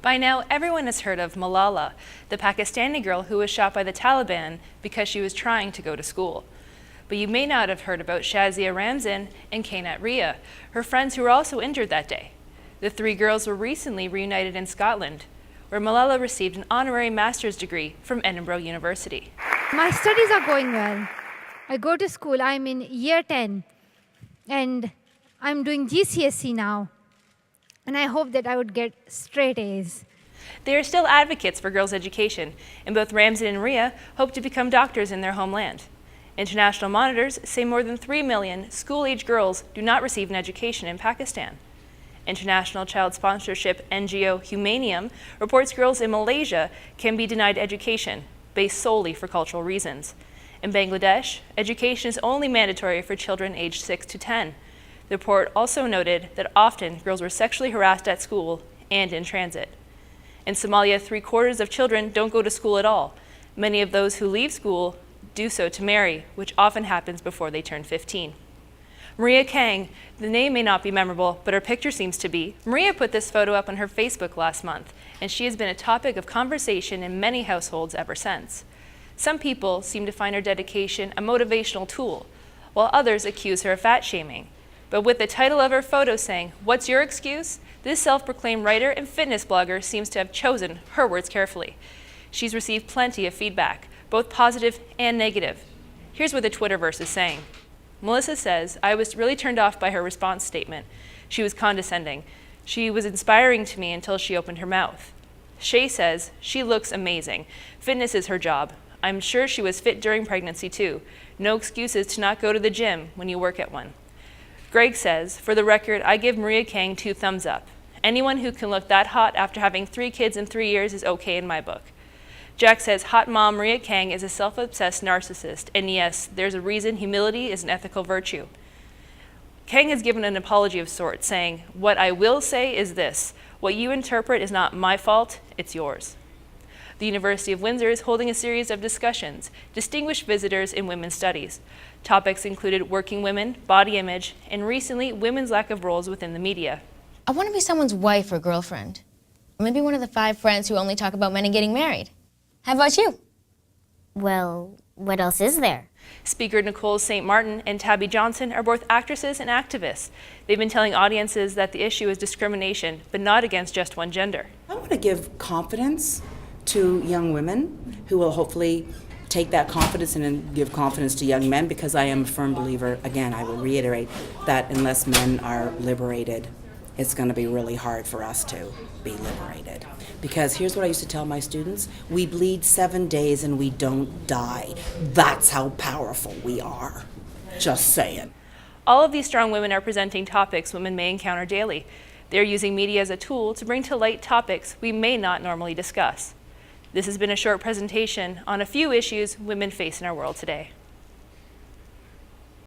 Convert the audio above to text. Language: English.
By now, everyone has heard of Malala, the Pakistani girl who was shot by the Taliban because she was trying to go to school. But you may not have heard about Shazia Ramzan and Kainat Ria, her friends who were also injured that day. The three girls were recently reunited in Scotland, where Malala received an honorary master's degree from Edinburgh University. My studies are going well. I go to school, I'm in year 10, and I'm doing GCSE now. And I hope that I would get straight A's. They are still advocates for girls' education, and both Ramzan and Ria hope to become doctors in their homeland. International monitors say more than 3 million school-age girls do not receive an education in Pakistan. International child sponsorship NGO Humanium reports girls in Malaysia can be denied education based solely for cultural reasons. In Bangladesh, education is only mandatory for children aged 6 to 10. The report also noted that often girls were sexually harassed at school and in transit. In Somalia, 3/4 of children don't go to school at all. Many of those who leave school do so to marry, which often happens before they turn 15. Maria Kang, the name may not be memorable, but her picture seems to be. Maria put this photo up on her Facebook last month, and she has been a topic of conversation in many households ever since. Some people seem to find her dedication a motivational tool, while others accuse her of fat shaming. But with the title of her photo saying, "What's your excuse?" this self-proclaimed writer and fitness blogger seems to have chosen her words carefully. She's received plenty of feedback, both positive and negative. Here's what the Twitterverse is saying. Melissa says, "I was really turned off by her response statement. She was condescending. She was inspiring to me until she opened her mouth." Shay says, "She looks amazing. Fitness is her job. I'm sure she was fit during pregnancy too. No excuses to not go to the gym when you work at one." Greg says, "For the record, I give Maria Kang 2 thumbs up. Anyone who can look that hot after having 3 kids in 3 years is okay in my book." Jack says, "Hot mom Maria Kang is a self-obsessed narcissist, and yes, there's a reason humility is an ethical virtue." Kang has given an apology of sorts, saying, "What I will say is this, what you interpret is not my fault, it's yours." The University of Windsor is holding a series of discussions, Distinguished Visitors in Women's Studies. Topics included working women, body image, and recently, women's lack of roles within the media. I want to be someone's wife or girlfriend. Or maybe one of the 5 friends who only talk about men and getting married. How about you? Well, what else is there? Speaker Nicole St. Martin and Tabby Johnson are both actresses and activists. They've been telling audiences that the issue is discrimination, but not against just one gender. I want to give confidence to young women who will hopefully take that confidence and then give confidence to young men, because I am a firm believer, again, I will reiterate, that unless men are liberated, it's going to be really hard for us to be liberated. Because here's what I used to tell my students, we bleed 7 days and we don't die. That's how powerful we are. Just saying. All of these strong women are presenting topics women may encounter daily. They're using media as a tool to bring to light topics we may not normally discuss. This has been a short presentation on a few issues women face in our world today.